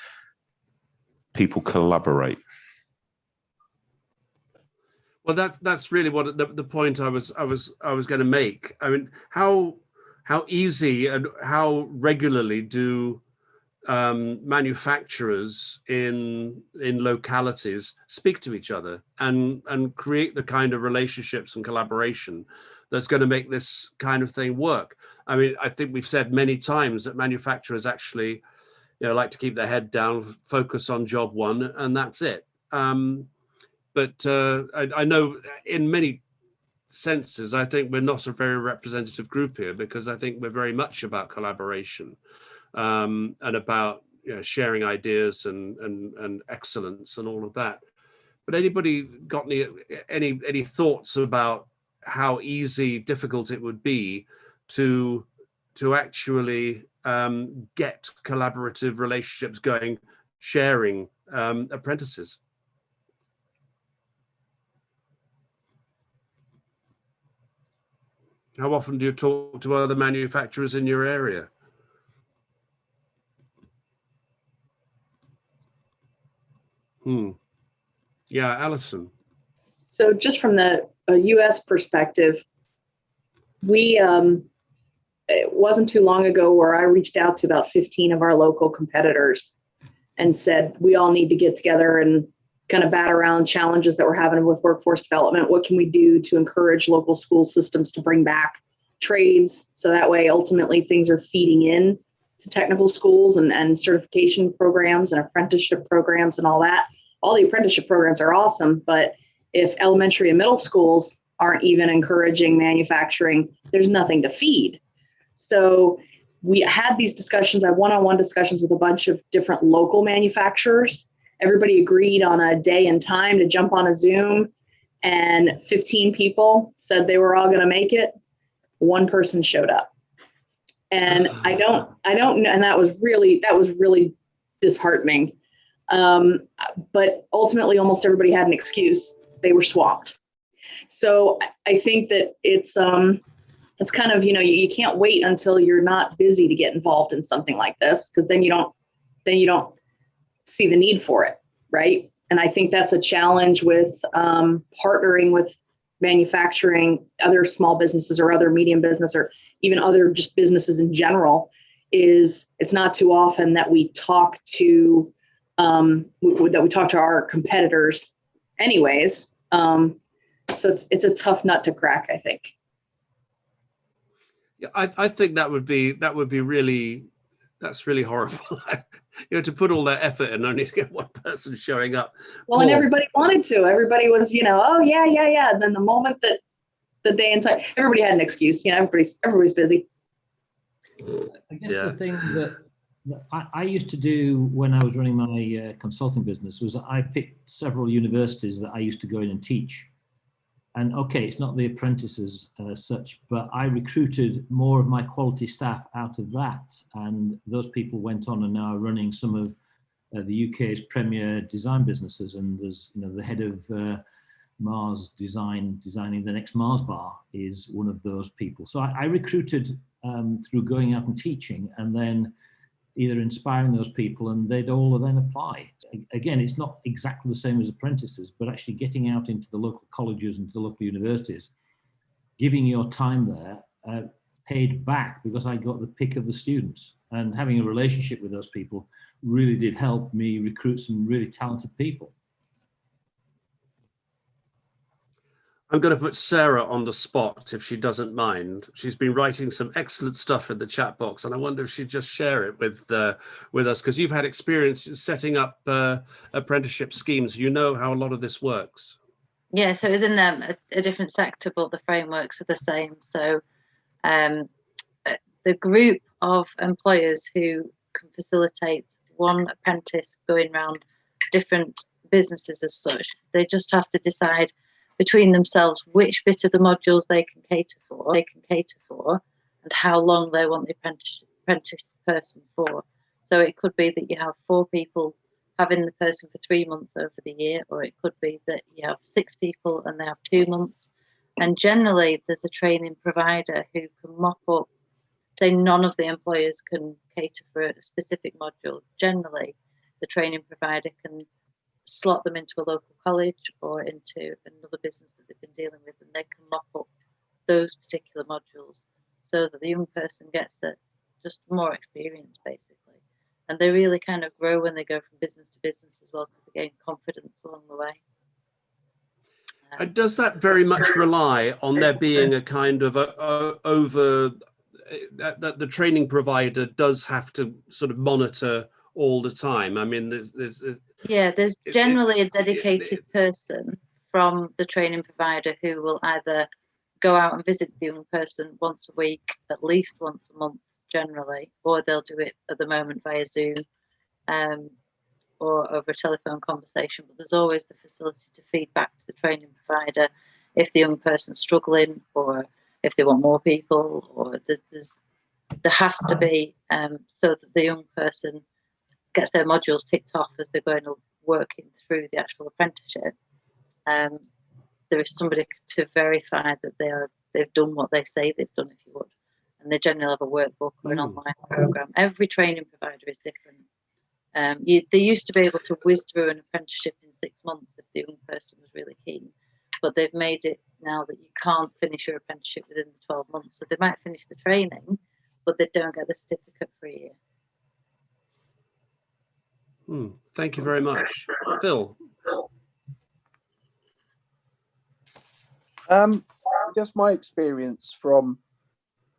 people collaborate. Well, that's really what the point I was going to make. I mean, how easy and how regularly do manufacturers in localities speak to each other and create the kind of relationships and collaboration that's going to make this kind of thing work? I mean, I think we've said many times that manufacturers actually like to keep their head down, focus on job one, and that's it. But I know in many senses, I think we're not a very representative group here, because I think we're very much about collaboration and about sharing ideas and excellence and all of that. But anybody got any thoughts about how easy, difficult it would be to actually get collaborative relationships going, sharing apprentices? How often do you talk to other manufacturers in your area? Yeah, Alison. So just from the US perspective, it wasn't too long ago where I reached out to about 15 of our local competitors and said, we all need to get together and kind of bat around challenges that we're having with workforce development. What can we do to encourage local school systems to bring back trades? So that way, ultimately, things are feeding in to technical schools and certification programs and apprenticeship programs and all that. All the apprenticeship programs are awesome, but if elementary and middle schools aren't even encouraging manufacturing, there's nothing to feed. So we had these discussions. I had one-on-one discussions with a bunch of different local manufacturers. Everybody agreed on a day and time to jump on a Zoom, and 15 people said they were all going to make it. One person showed up, and I don't know. And that was really disheartening. But ultimately, almost everybody had an excuse. They were swamped. So I think that it's kind of, you can't wait until you're not busy to get involved in something like this, because then you don't see the need for it, right? And I think that's a challenge with partnering with manufacturing, other small businesses or other medium business, or even other just businesses in general, is it's not too often that we talk to our competitors anyways. So it's a tough nut to crack, I think. Yeah, I think that's really horrible. To put all that effort and only to get one person showing up. Well, and everybody wanted to. Everybody was, oh yeah. And then the moment that the day inside. Everybody had an excuse, everybody's busy. I guess the thing that I used to do when I was running my consulting business was I picked several universities that I used to go in and teach. And okay, it's not the apprentices as such, but I recruited more of my quality staff out of that. And those people went on and now are running some of the UK's premier design businesses. And there's, the head of Mars designing the next Mars bar is one of those people. So I recruited through going out and teaching, and then either inspiring those people, and they'd all then apply. Again, it's not exactly the same as apprentices, but actually getting out into the local colleges and to the local universities, giving your time there paid back because I got the pick of the students, and having a relationship with those people really did help me recruit some really talented people. I'm going to put Sarah on the spot if she doesn't mind. She's been writing some excellent stuff in the chat box, and I wonder if she'd just share it with us, because you've had experience setting up apprenticeship schemes. You know how a lot of this works. Yeah, so it was in a different sector, but the frameworks are the same. So the group of employers who can facilitate one apprentice going around different businesses as such, they just have to decide between themselves which bit of the modules they can cater for, and how long they want the apprentice person for. So it could be that you have 4 people having the person for 3 months over the year, or it could be that you have 6 people and they have 2 months. And generally there's a training provider who can mop up, say none of the employers can cater for a specific module. Generally the training provider can slot them into a local college or into another business that they've been dealing with, and they can mop up those particular modules so that the young person gets just more experience basically, and they really kind of grow when they go from business to business as well, because they gain confidence along the way. And does that very much rely on there being a kind of that the training provider does have to sort of monitor all the time? I mean, there's generally a dedicated person from the training provider who will either go out and visit the young person once a week, at least once a month generally, or they'll do it at the moment via Zoom or over a telephone conversation. But there's always the facility to feed back to the training provider if the young person's struggling, or if they want more people, or there has to be so that the young person gets their modules ticked off as they're going to working through the actual apprenticeship. There is somebody to verify that they've done what they say they've done, if you would, and they generally have a workbook or an online program. Every training provider is different. They used to be able to whiz through an apprenticeship in 6 months if the young person was really keen, but they've made it now that you can't finish your apprenticeship within the 12 months. So they might finish the training, but they don't get the certificate for a year. Thank you very much. Phil? Just my experience from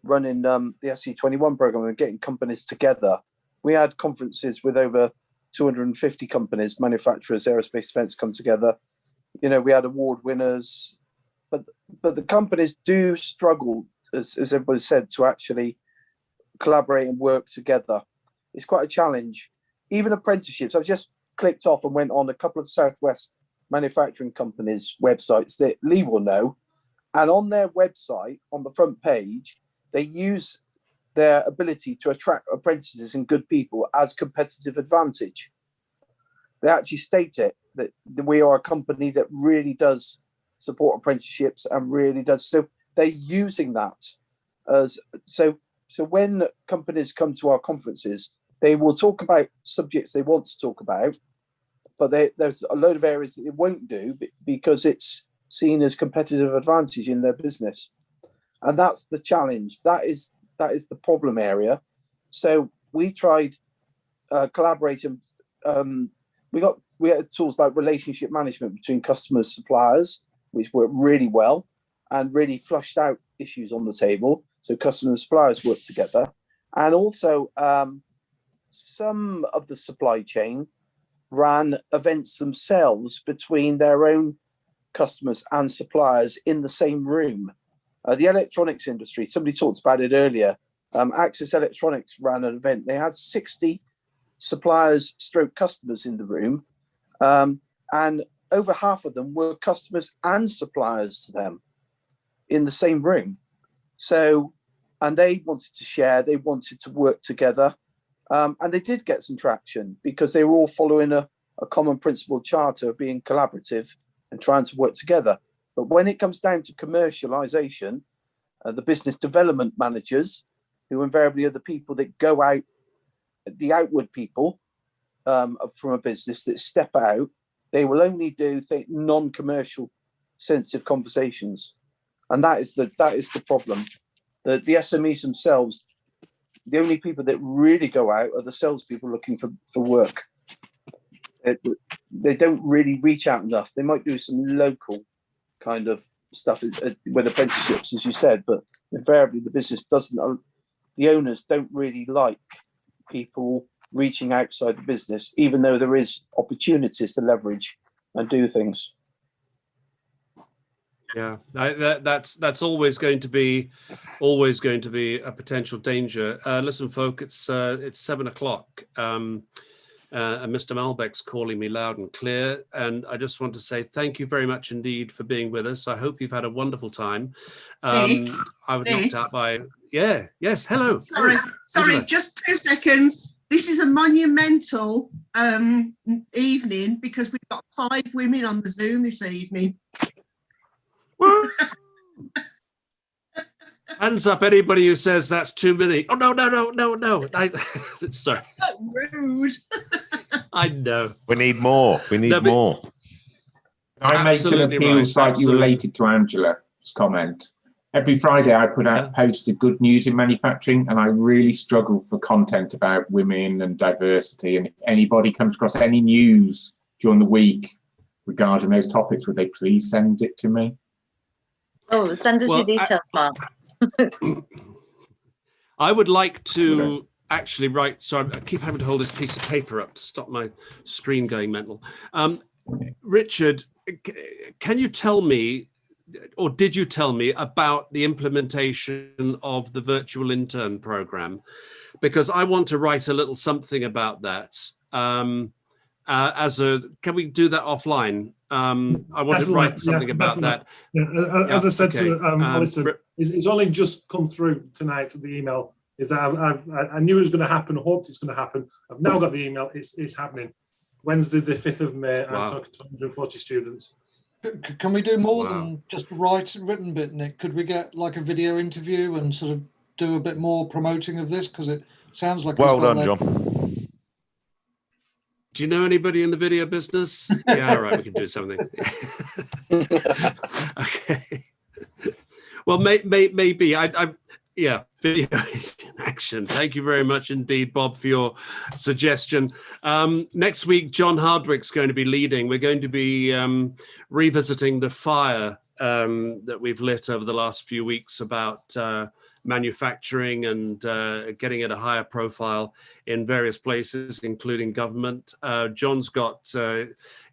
running the SE21 program and getting companies together. We had conferences with over 250 companies, manufacturers, aerospace, defense come together. We had award winners, but the companies do struggle, as everybody said, to actually collaborate and work together. It's quite a challenge. Even apprenticeships, I've just clicked off and went on a couple of Southwest manufacturing companies' websites that Lee will know. And on their website, on the front page, they use their ability to attract apprentices and good people as competitive advantage. They actually state it, that we are a company that really does support apprenticeships and really does. So they're using that as, so when companies come to our conferences, they will talk about subjects they want to talk about, but there's a load of areas that they won't do because it's seen as competitive advantage in their business. And that's the challenge. That is the problem area. So we tried collaborating. We had tools like relationship management between customers and suppliers, which worked really well and really flushed out issues on the table. So customers and suppliers worked together. And also some of the supply chain ran events themselves between their own customers and suppliers in the same room. The electronics industry, somebody talked about it earlier. Access Electronics ran an event. They had 60 suppliers stroke customers in the room, and over half of them were customers and suppliers to them in the same room. So, and they wanted to share, they wanted to work together, and they did get some traction because they were all following a common principle charter of being collaborative and trying to work together. But when it comes down to commercialization, the business development managers, who invariably are the people that go out, the outward people from a business that step out, they will only do non-commercial sensitive conversations. And that is the problem. The SMEs themselves, the only people that really go out are the salespeople looking for work. They don't really reach out enough. They might do some local kind of stuff with apprenticeships, as you said, but invariably the business doesn't, the owners don't really like people reaching outside the business, even though there is opportunities to leverage and do things. Yeah, that's always going to be a potential danger. Listen, folk, it's 7 o'clock. And Mr. Malbeck's calling me loud and clear. And I just want to say thank you very much indeed for being with us. I hope you've had a wonderful time. I was knocked out by, yes, hello. Sorry, just 2 seconds. This is a monumental evening because we've got 5 women on the Zoom this evening. Hands up, anybody who says that's too many. Oh, no. Sorry. That's rude. I know. We need more. We need more. I make an appeal slightly related to Angela's comment. Every Friday I put out a post of good news in manufacturing, and I really struggle for content about women and diversity. And if anybody comes across any news during the week regarding those topics, would they please send it to me? Oh, send us your details, Mark. I would like to actually write, so I keep having to hold this piece of paper up to stop my screen going mental. Richard, can you tell me, or did you tell me about the implementation of the virtual intern program? Because I want to write a little something about that. Can we do that offline? I want to write something about that. Yeah, as I said to Melissa, it's only just come through tonight, the email. Is that I knew it was going to happen, hoped it's going to happen. I've now got the email, it's happening. Wednesday, the 5th of May, I'm talking to 140 students. Can we do more than just written bit, Nick? Could we get like a video interview and sort of do a bit more promoting of this? Because it sounds like well done, John. Do you know anybody in the video business? Yeah, all right, we can do something. Okay. Well, maybe yeah, video is in action. Thank you very much indeed, Bob, for your suggestion. Next week, John Hardwick's going to be leading. We're going to be revisiting the fire that we've lit over the last few weeks about manufacturing and getting at a higher profile in various places, including government. John's got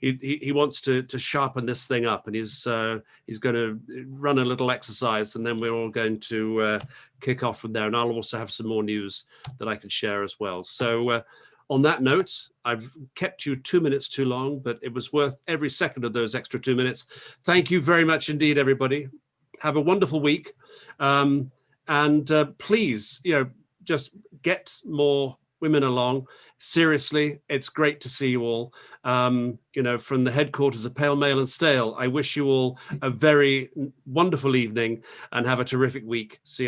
he wants to sharpen this thing up, and he's going to run a little exercise, and then we're all going to kick off from there. And I'll also have some more news that I can share as well. So on that note, I've kept you 2 minutes too long, but it was worth every second of those extra 2 minutes. Thank you very much indeed, everybody. Have a wonderful week. And please, just get more women along. Seriously, it's great to see you all. From the headquarters of Pale Mail and Stale, I wish you all a very wonderful evening and have a terrific week. See you.